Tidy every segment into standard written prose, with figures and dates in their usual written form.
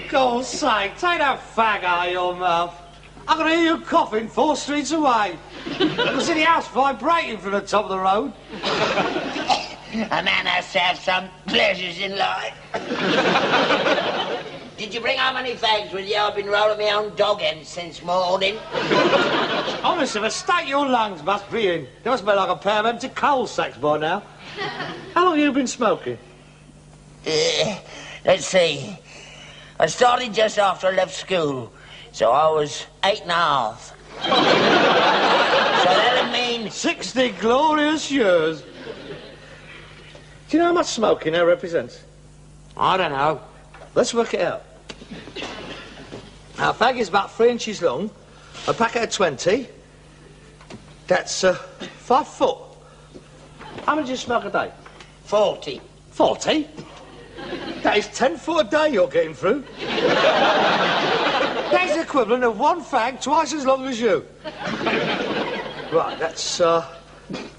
God's sake, take that fag out of your mouth. I can hear you coughing 4 streets away. I can see the house vibrating from the top of the road. A man has to have some pleasures in life. Did you bring how many fags with you? I've been rolling my own dog ends since morning. Honestly, the state your lungs must be in. They must smell like a pair of empty coal sacks by now. How long have you been smoking? Let's see. I started just after I left school, so I was 8 and a half. So that'll mean 60 glorious years. Do you know how much smoking that represents? I don't know. Let's work it out. Now, a fag is about 3 inches long, a packet of 20. That's 5 foot. How many do you smoke a day? 40. 40? That is 10 foot a day you're getting through. That's the equivalent of 1 fag twice as long as you. Right, that's, do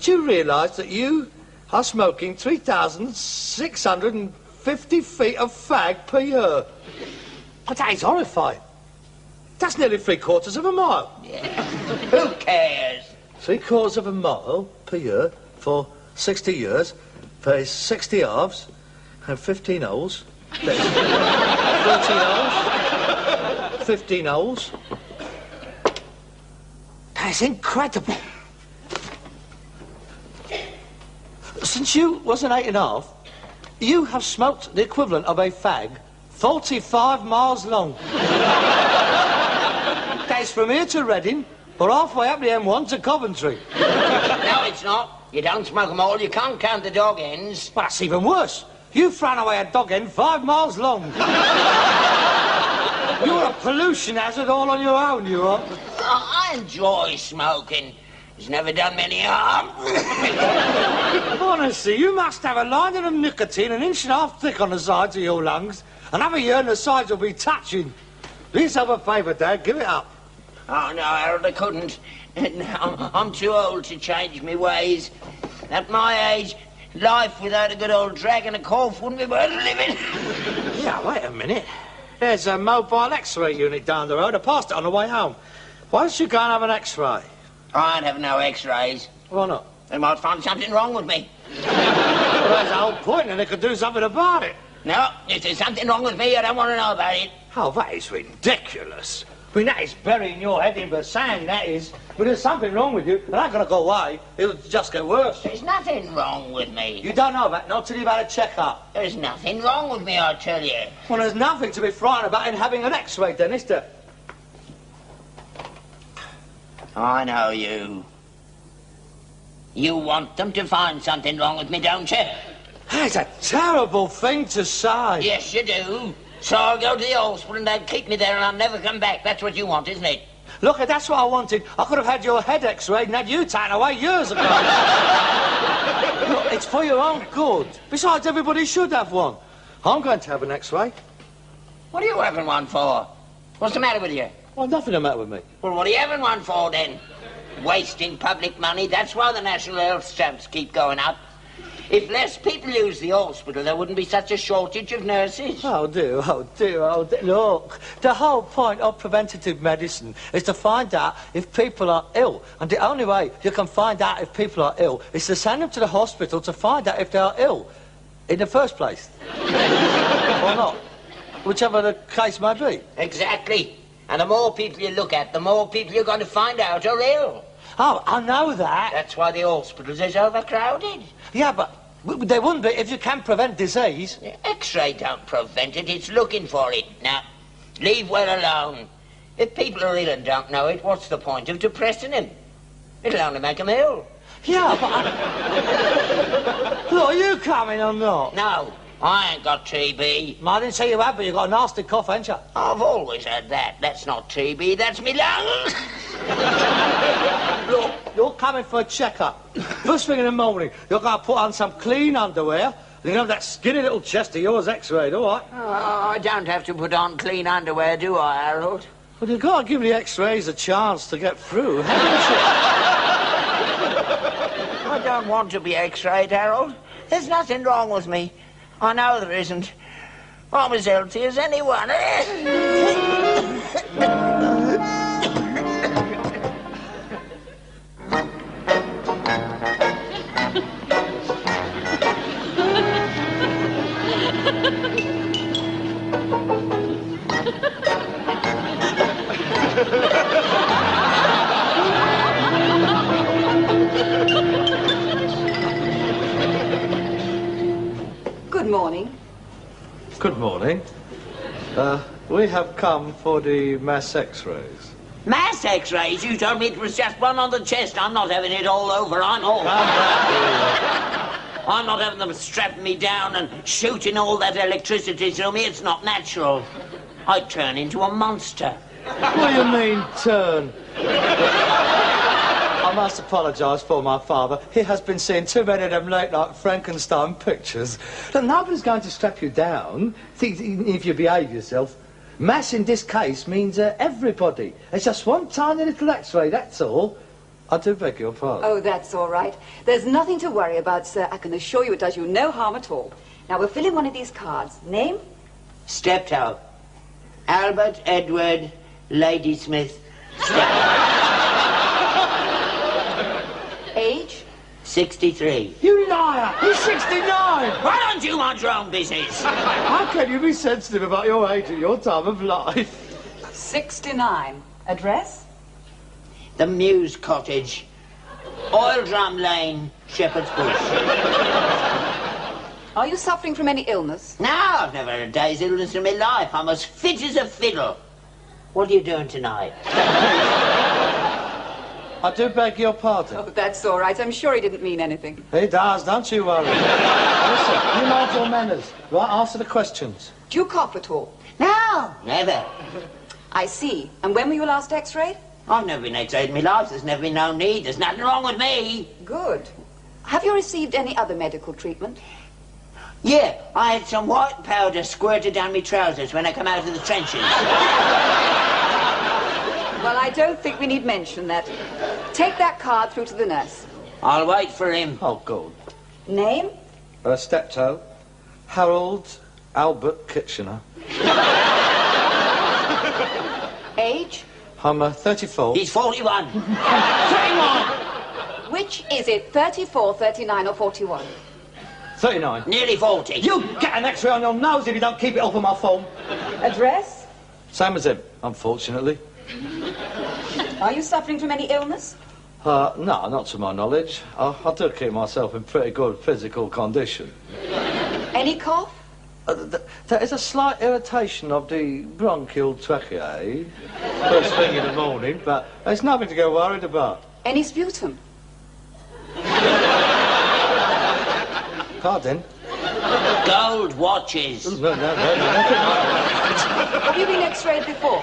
you realise that you are smoking 3,650 feet of fag per year? But that is horrifying. That's nearly 3/4 of a mile. Yeah. Who cares? 3/4 of a mile per year for 60 years. There's 60 halves and 15 holes. There's 13 holes. 15 holes. That's incredible. Since you was an 8 and a half, you have smoked the equivalent of a fag 45 miles long. That's from here to Reading, or halfway up the M1 to Coventry. No, it's not. You don't smoke them all. You can't count the dog ends. Well, that's even worse. You've thrown away a dog end 5 miles long. You're a pollution hazard all on your own, you are. I enjoy smoking. It's never done me any harm. Honestly, you must have a lining of nicotine 1.5 inches thick on the sides of your lungs. Another year and the sides will be touching. Do yourself a favour, Dad. Give it up. Oh, no, Harold, I couldn't. I'm too old to change my ways. At my age, life without a good old drag and a cough wouldn't be worth living. Yeah, wait a minute. There's a mobile X-ray unit down the road. I passed it on the way home. Why don't you go and have an X-ray? I'd have no X-rays. Why not? They might find something wrong with me. Well, that's the whole point, and they could do something about it. No, if there's something wrong with me, I don't want to know about it. Oh, that is ridiculous. I mean, that is burying your head in the sand, that is. But there's something wrong with you, it ain't going to go away. It'll just get worse. There's nothing wrong with me. You don't know that, not till you've had a check-up. There's nothing wrong with me, I tell you. Well, there's nothing to be frightened about in having an X-ray, then, is there? I know you. You want them to find something wrong with me, don't you? That's a terrible thing to say. Yes, you do. So I'll go to the hospital and they'll keep me there and I'll never come back. That's what you want, isn't it? Look, that's what I wanted. I could have had your head X-rayed and had you taken away years ago. Look, it's for your own good. Besides, everybody should have one. I'm going to have an X-ray. What are you having one for? What's the matter with you? Well, nothing the matter with me. Well, what are you having one for, then? Wasting public money. That's why the national health stamps keep going up. If less people use the hospital, there wouldn't be such a shortage of nurses. Oh, dear, oh, dear, oh, dear. Look, the whole point of preventative medicine is to find out if people are ill. And the only way you can find out if people are ill is to send them to the hospital to find out if they are ill in the first place. Or not. Whichever the case may be. Exactly. And the more people you look at, the more people you're going to find out are ill. Oh, I know that. That's why the hospitals is overcrowded. Yeah, but they wouldn't be if you can prevent disease. X-ray don't prevent it, it's looking for it. Now, leave well alone. If people are ill and don't know it, what's the point of depressing him? It'll only make him ill. Yeah, but... Look, are you coming or not? No, I ain't got TB. I didn't say you had, but you got a nasty cough, haven't you? I've always had that. That's not TB, that's me lungs. Look, you're coming for a checkup. First thing in the morning, you're going to put on some clean underwear. You know that skinny little chest of yours x-rayed, all right? I don't have to put on clean underwear, do I, Harold? Well, you've got to give the x-rays a chance to get through, haven't you? I don't want to be x-rayed, Harold. There's nothing wrong with me. I know there isn't. I'm as healthy as anyone. Good morning. Good morning. We have come for the mass x-rays. Mass x-rays? You told me it was just one on the chest. I'm not having it all over. I'm not having them strapping me down and shooting all that electricity through me. It's not natural. I'd turn into a monster. What do you mean, turn? I must apologise for my father. He has been seeing too many of them late-night Frankenstein pictures. Look, nobody's going to strap you down if you behave yourself. Mass in this case means everybody. It's just one tiny little x-ray, that's all. I do beg your pardon. Oh, that's all right. There's nothing to worry about, sir. I can assure you it does you no harm at all. Now, we'll fill in one of these cards. Name? Steptoe. Albert Edward Ladysmith Steptoe. Age? 63. You liar! He's 69! Why don't you mind your own business? How can you be sensitive about your age at your time of life? 69. Address? The Mews Cottage. Oil Drum Lane, Shepherd's Bush. Are you suffering from any illness? No, I've never had a day's illness in my life. I'm as fit as a fiddle. What are you doing tonight? I do beg your pardon. Oh, that's all right. I'm sure he didn't mean anything. He does, don't you worry. Listen, you mind your manners. Right, answer the questions. Do you cough at all? No, never. I see. And when were you last x-rayed? I've never been x-rayed in my life. There's never been no need. There's nothing wrong with me. Good. Have you received any other medical treatment? Yeah, I had some white powder squirted down my trousers when I come out of the trenches. Well, I don't think we need mention that. Take that card through to the nurse. I'll wait for him. Oh, good. Name? Steptoe. Harold Albert Kitchener. Age? I'm 34. He's 41. 31! Which is it, 34, 39 or 41? 39. Nearly 40. You get an x-ray on your nose if you don't keep it off of my phone. Address? Same as him, unfortunately. Are you suffering from any illness? No, not to my knowledge. I do keep myself in pretty good physical condition. Any cough? There is a slight irritation of the bronchial tracheae first thing in the morning, but there's nothing to get worried about. Any sputum? Pardon? Gold watches. No. Have you been x-rayed before?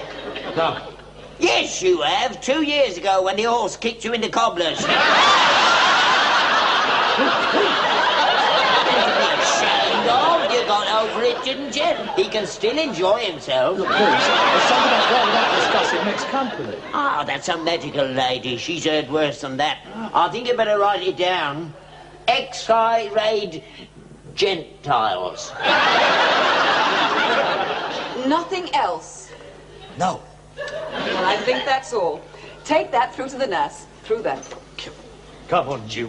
No. Yes, you have. 2 years ago when the horse kicked you into cobblers. Ashamed of? You got over it, didn't you? He can still enjoy himself. Look, please, there's something about going without discussing mixed company. Ah, that's a medical lady. She's heard worse than that. I think you better write it down. X-rayed Gentiles. Nothing else? No. Well, I think that's all. Take that through to the nurse. Through there. Come on, Jew.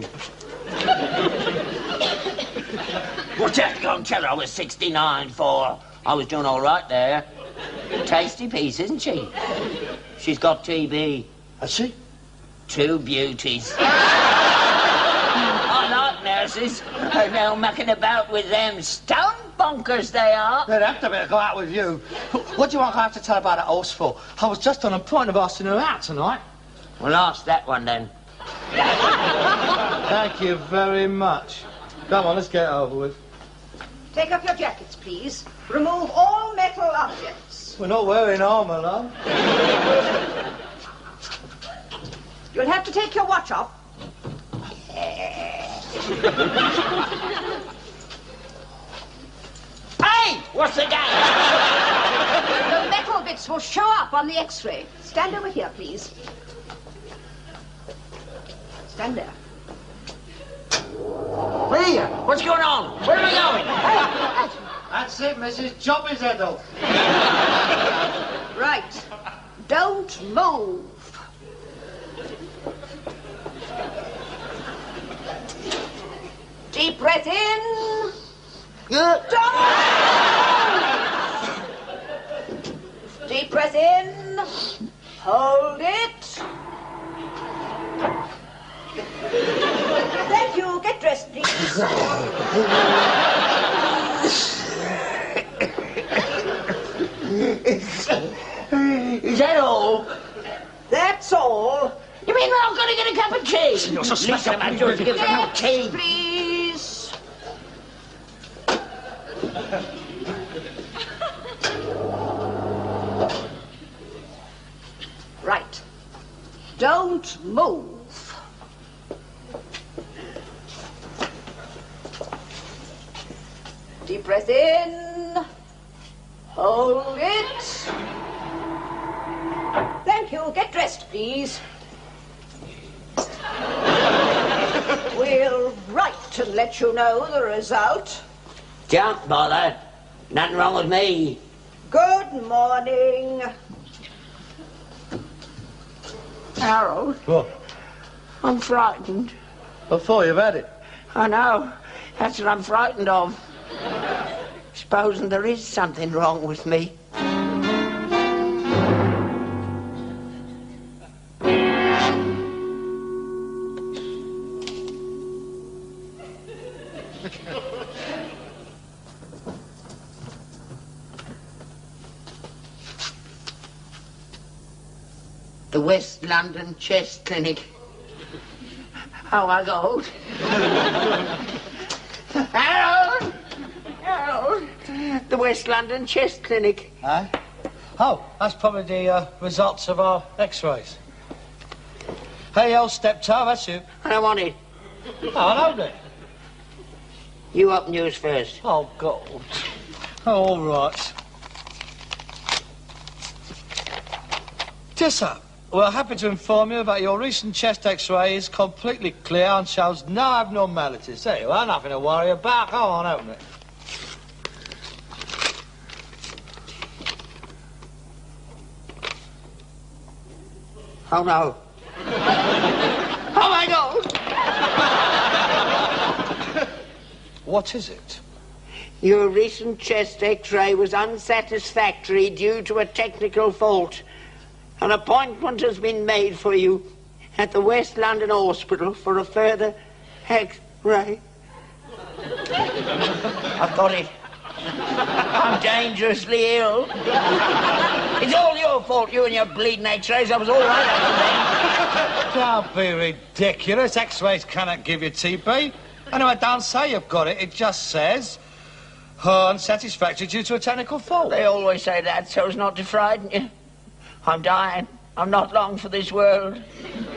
What's that? Go and tell her I was 69 for. I was doing all right there. Tasty piece, isn't she? She's got TB. Has she? 2 beauties. I like nurses. They're now mucking about with them stone bonkers they are. They'd have to be to go out with you. What do you want I have to tell about that horse for? I was just on the point of asking her out tonight. Well, ask that one then. Thank you very much. Come on, let's get it over with. Take up your jackets, please. Remove all metal objects. We're not wearing armour, love. You'll have to take your watch off. Hey! What's the game? The metal bits will show up on the X-ray. Stand over here, please. Stand there. Leah, what's going on? Where are we going? That's it, Mrs. Chop his head off. Right. Don't move. Deep breath in. Deep breath in. Hold it. Thank you. Get dressed, please. Is that all? That's all. You mean we're not going to get a cup of tea? You're so smacked up, man. Give us a tea. Please. Right. Don't move. Deep breath in. Hold it. Thank you. Get dressed, please. We'll write and let you know the result. Don't bother. Nothing wrong with me. Good morning. Harold, What? I'm frightened. Before you've had it. I know. That's what I'm frightened of. Supposing there is something wrong with me. The West London Chest Clinic. Oh, my God. Harold! Harold! The West London Chest Clinic. Huh? Oh, that's probably the results of our x-rays. Hey, old Steptoe, that's you. I don't want it. Oh, hello there. You open yours first. Oh, God. Oh, all right. Yes, sir. We're happy to inform you that your recent chest x-ray is completely clear and shows no abnormalities. There you are, nothing to worry about. Go on, open it. Oh, no. Oh, my God! What is it? Your recent chest x-ray was unsatisfactory due to a technical fault. An appointment has been made for you at the West London Hospital for a further x-ray. I've got it. I'm dangerously ill. It's all your fault, you and your bleeding x-rays. I was all right up to then. Don't be ridiculous. X-rays cannot give you TB. Anyway, don't say you've got it. It just says unsatisfactory due to a technical fault. They always say that so as not to frighten you. I'm dying. I'm not long for this world.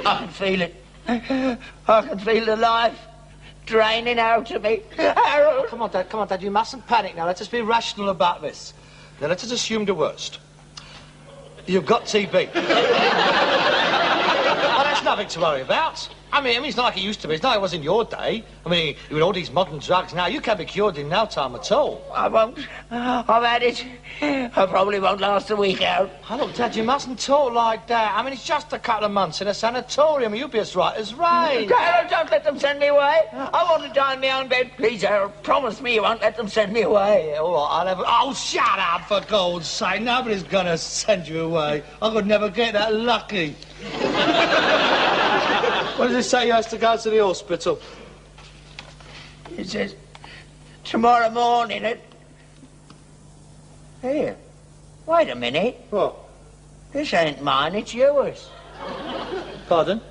I can feel it. I can feel the life draining out of me. Harold! Come on, Dad, you mustn't panic now. Let's just be rational about this. Now, let us assume the worst. You've got TB. Well, that's nothing to worry about. I mean, it's not like it used to be. It's not like it was in your day. I mean, with all these modern drugs now, you can't be cured in no time at all. I won't. I've had it. I probably won't last a week out. Oh, look, Dad, you mustn't talk like that. I mean, it's just a couple of months in a sanatorium. You'll be as right as rain. Harold, don't let them send me away. I want to die in my own bed. Please, Harold, promise me you won't let them send me away. Yeah, all right, I'll never... Oh, shut up, for God's sake. Nobody's going to send you away. I could never get that lucky. What does it say you has to go to the hospital? It says tomorrow morning at Here. Wait a minute. What? This ain't mine, it's yours. Pardon?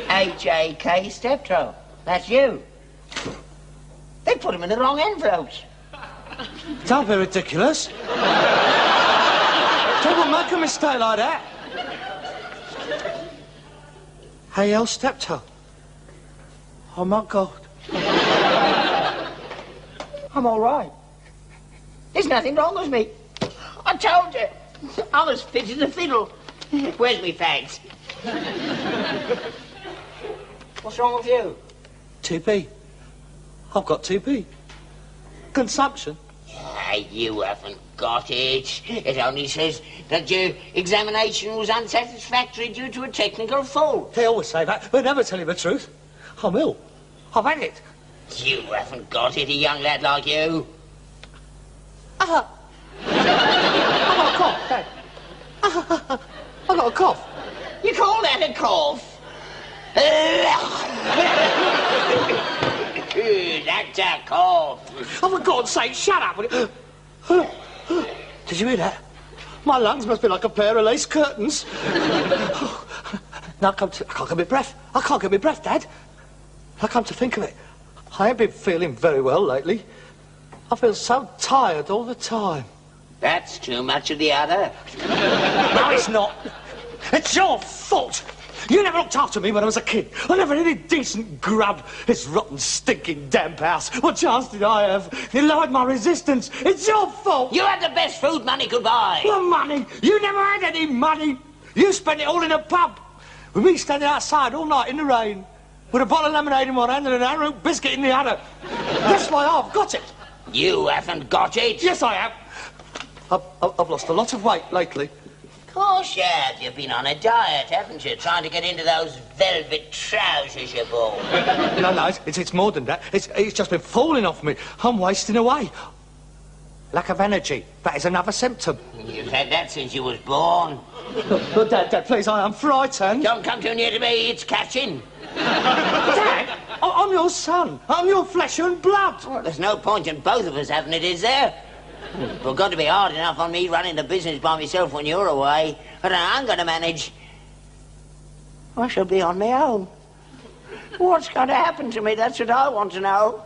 H.A.K. Steptoe. That's you. They put them in the wrong envelopes. Don't be ridiculous. Don't make a mistake like that. Hey, El Steptoe. Oh, my God. I'm all right. There's nothing wrong with me. I told you. I'm as fit as a fiddle. Where's me fags? What's wrong with you? TB. I've got TB. Consumption. You haven't got it. It only says that your examination was unsatisfactory due to a technical fault. They always say that. They never tell you the truth. I'm ill. I've had it. You haven't got it, a young lad like you. I've got a cough, Dad. I've got a cough. You call that a cough? That's a cough. Oh, for God's sake, shut up. Did you hear that? My lungs must be like a pair of lace curtains. Now I can't get my breath. I can't get my breath, Dad. I come to think of it, I ain't been feeling very well lately. I feel so tired all the time. That's too much of the other. No, it's not. It's your fault. You never looked after me when I was a kid. I never had any decent grub. This rotten, stinking damp house. What chance did I have? You lowered my resistance. It's your fault. You had the best food money could buy. The money? You never had any money. You spent it all in a pub. With me standing outside all night in the rain. With a bottle of lemonade in one hand and an arrowroot biscuit in the other. That's why I've got it. You haven't got it. Yes, I have. I've lost a lot of weight lately. Of course you have. You've been on a diet, haven't you? Trying to get into those velvet trousers you bought. No, it's more than that. It's just been falling off me. I'm wasting away. Lack of energy. That is another symptom. You've had that since you was born. But Dad, please, I am frightened. Don't come too near to me. It's catching. Dad, I'm your son. I'm your flesh and blood. Well, there's no point in both of us having it, is there? Well, got to be hard enough on me running the business by myself when you're away. But I'm going to manage. I shall be on my own. What's going to happen to me? That's what I want to know.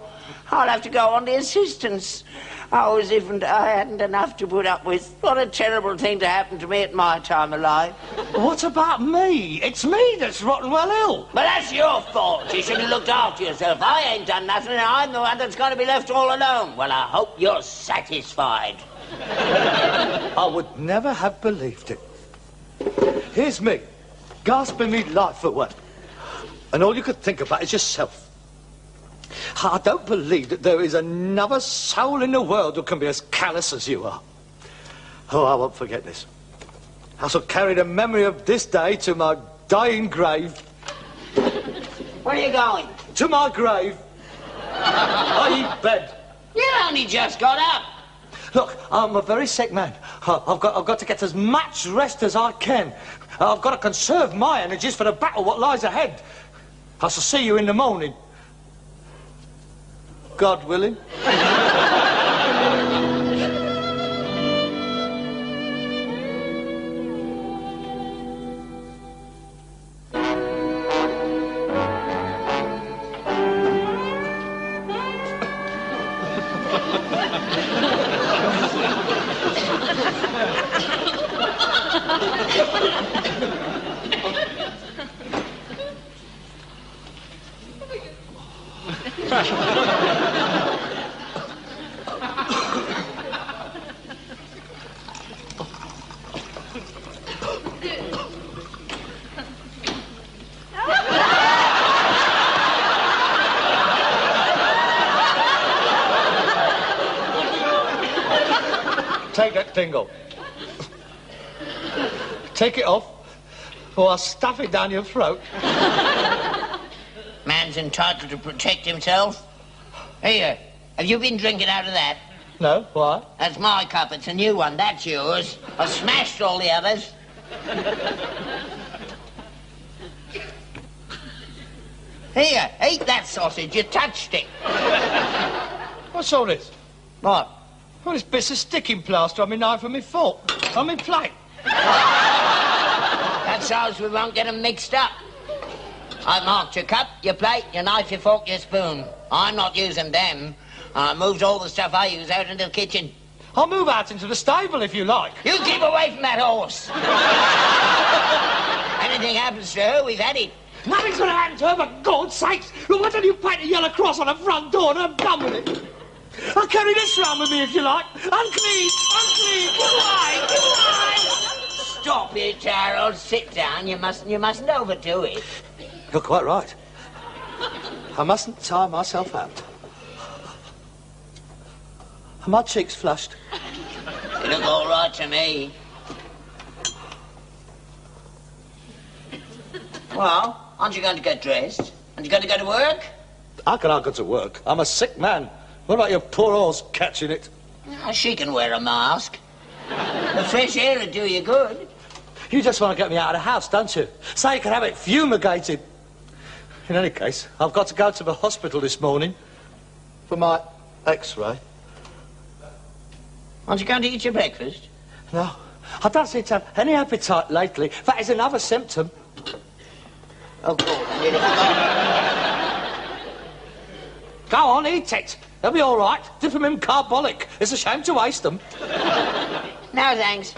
I'll have to go on the assistance. Oh, as if I hadn't enough to put up with. What a terrible thing to happen to me at my time of life. What about me? It's me that's rotten well ill. But that's your fault. You should have looked after yourself. I ain't done nothing, and I'm the one that's going to be left all alone. Well, I hope you're satisfied. I would never have believed it. Here's me, gasping me life away. And all you could think about is yourself. I don't believe that there is another soul in the world who can be as callous as you are. Oh, I won't forget this. I shall carry the memory of this day to my dying grave. Where are you going? To my grave. I eat bed. You only just got up. Look, I'm a very sick man. I've got to get as much rest as I can. I've got to conserve my energies for the battle what lies ahead. I shall see you in the morning. God willing. Take that dingle. Take it off, or I'll stuff it down your throat. Man's entitled to protect himself. Here, have you been drinking out of that? No, why? That's my cup. It's a new one. That's yours. I smashed all the others. Here, eat that sausage. You touched it. What's all this? What? Well, this bit's a sticking plaster on my knife and my fork. On my plate. That's so we won't get them mixed up. I marked your cup, your plate, your knife, your fork, your spoon. I'm not using them. I moved all the stuff I use out into the kitchen. I'll move out into the stable if you like. You keep away from that horse. Anything happens to her, we've had it. Nothing's going to happen to her, for God's sakes. Well, why don't you paint a yellow cross on the front door and I'm done with it? I'll carry this round with me if you like. Unclean, unclean, get away, get away. Stop it, Harold. Sit down. You mustn't overdo it. You're quite right. I mustn't tire myself out. Are my cheeks flushed? They look all right to me. Well, aren't you going to get dressed? Aren't you going to go to work? How can I go to work? I'm a sick man. What about your poor horse catching it? Oh, she can wear a mask. The fresh air would do you good. You just want to get me out of the house, don't you? So you can have it fumigated. In any case, I've got to go to the hospital this morning for my X-ray. Aren't you going to eat your breakfast? No, I don't seem to have any appetite lately. That is another symptom. Oh, God. Go on, eat it. They'll be all right. Dip them in carbolic. It's a shame to waste them. No, thanks.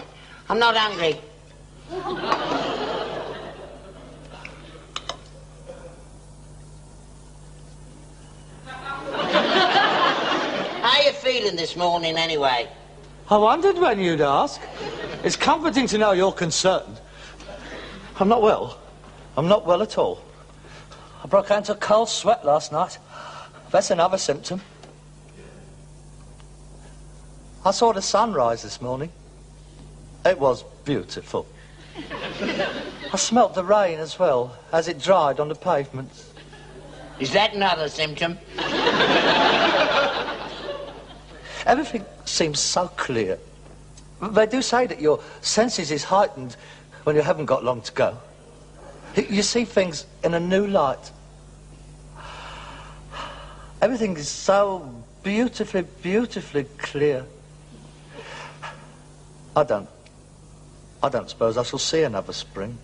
I'm not hungry. How are you feeling this morning, anyway? I wondered when you'd ask. It's comforting to know you're concerned. I'm not well. I'm not well at all. I broke out into a cold sweat last night. That's another symptom. I saw the sunrise this morning. It was beautiful. I smelt the rain as well, as it dried on the pavements. Is that another symptom? Everything seems so clear. They do say that your senses is heightened when you haven't got long to go. You see things in a new light. Everything is so beautifully, beautifully clear. I don't suppose I shall see another spring.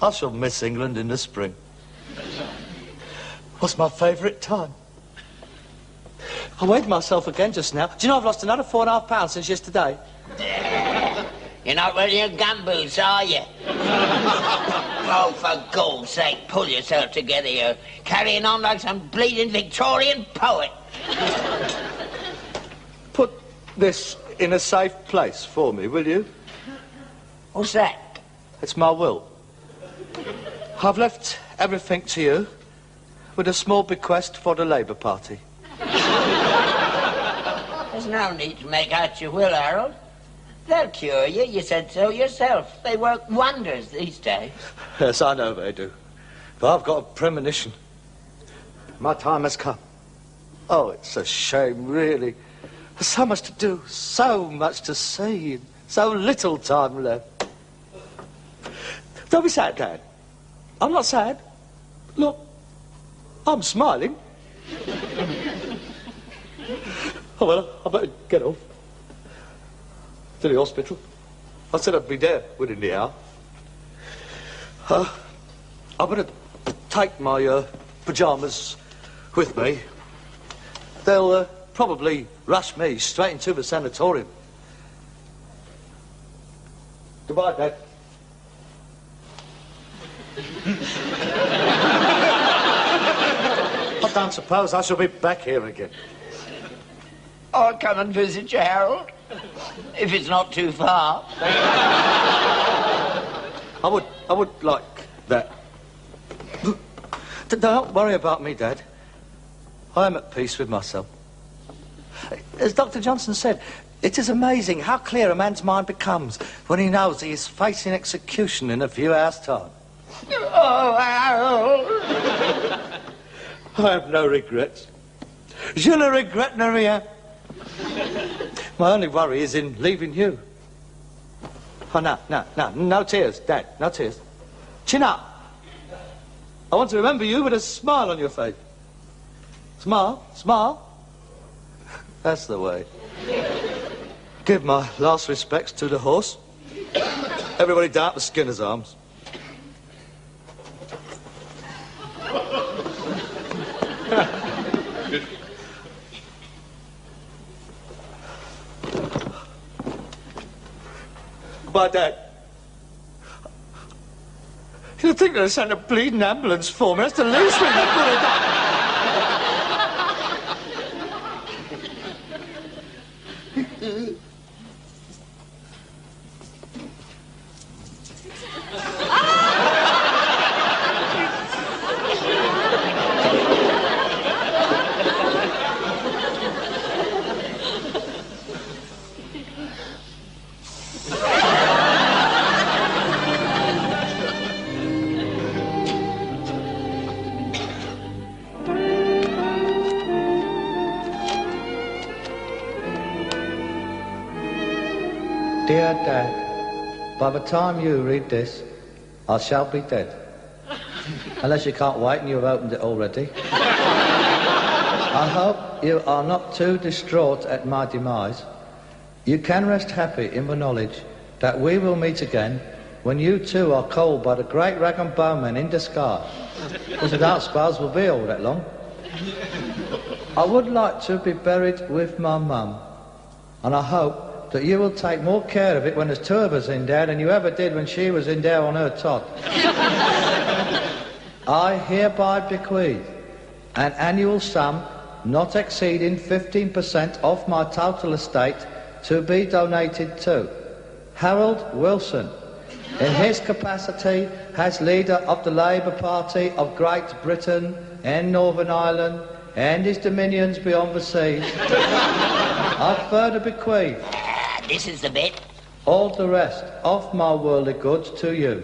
I shall miss England in the spring. What's my favourite time? I weighed myself again just now. Do you know I've lost another 4.5 pounds since yesterday? You're not wearing your gumboots, are you? Oh, for God's sake, pull yourself together. You're carrying on like some bleeding Victorian poet. Put this in a safe place for me, will you? What's that? It's my will. I've left everything to you, with a small bequest for the Labour Party. There's no need to make out your will, Harold. They'll cure you. You said so yourself. They work wonders these days. Yes, I know they do. But I've got a premonition. My time has come. Oh, it's a shame, really. There's so much to do, so much to see, and so little time left. Don't be sad, Dad. I'm not sad. Look, I'm smiling. Oh, well, I better get off. To the hospital. I said I'd be there within the hour. I better take my pyjamas with me. They'll probably rush me straight into the sanatorium. Goodbye, Dad. I don't suppose I shall be back here again. I'll come and visit you, Harold. If it's not too far. I would like that. Don't worry about me, Dad. I am at peace with myself. As Dr. Johnson said, it is amazing how clear a man's mind becomes when he knows he is facing execution in a few hours' time. Oh, Harold. I have no regrets. Je ne regrette rien. My only worry is in leaving you. Oh, no tears, Dad, no tears. Chin up. I want to remember you with a smile on your face. Smile, smile. That's the way. Give my last respects to the horse. Everybody down to Skinner's Arms. Goodbye, Dad. You'd think they'd send a bleeding ambulance for me. That's the least thing they could have done. Dear Dad, by the time you read this, I shall be dead. Unless you can't wait and you've opened it already. I hope you are not too distraught at my demise. You can rest happy in the knowledge that we will meet again when you too are called by the great rag and bone men in disguise, because I don't suppose we'll be all that long. I would like to be buried with my mum, and I hope that you will take more care of it when there's two of us in there than you ever did when she was in there on her Todd. I hereby bequeath an annual sum not exceeding 15% of my total estate to be donated to Harold Wilson in his capacity as leader of the Labour Party of Great Britain and Northern Ireland and his dominions beyond the seas. I further bequeath This is the bit. all the rest of my worldly goods to you.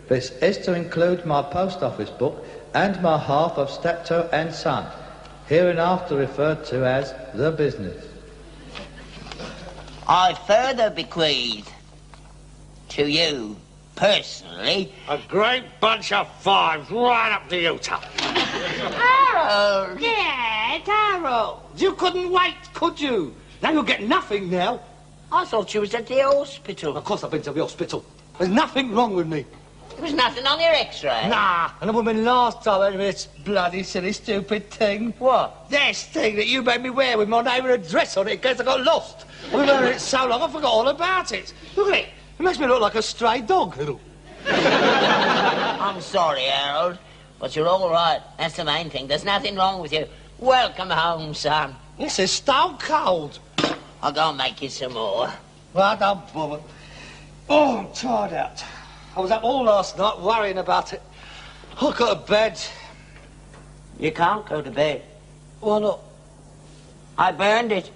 This is to include my post office book and my half of Steptoe and Son, hereinafter referred to as the business. I further bequeath to you, personally, A great bunch of fives right up to Utah. Harold! Yeah, Harold. You couldn't wait, could you? Now you'll get nothing now. I thought you was at the hospital. Of course I've been to the hospital. There's nothing wrong with me. There was nothing on your x-ray. Nah, and the woman last time I heard of this bloody silly stupid thing. What? This thing that you made me wear with my name and address on it in case I got lost. I've been wearing it so long I forgot all about it. Look at it. It makes me look like a stray dog. I'm sorry, Harold, but you're all right. That's the main thing. There's nothing wrong with you. Welcome home, son. This is stone cold. I'll go and make you some more. Well, don't bother. Oh, I'm tired out. I was up all last night worrying about it. I got to bed. You can't go to bed. Why not? I burned it.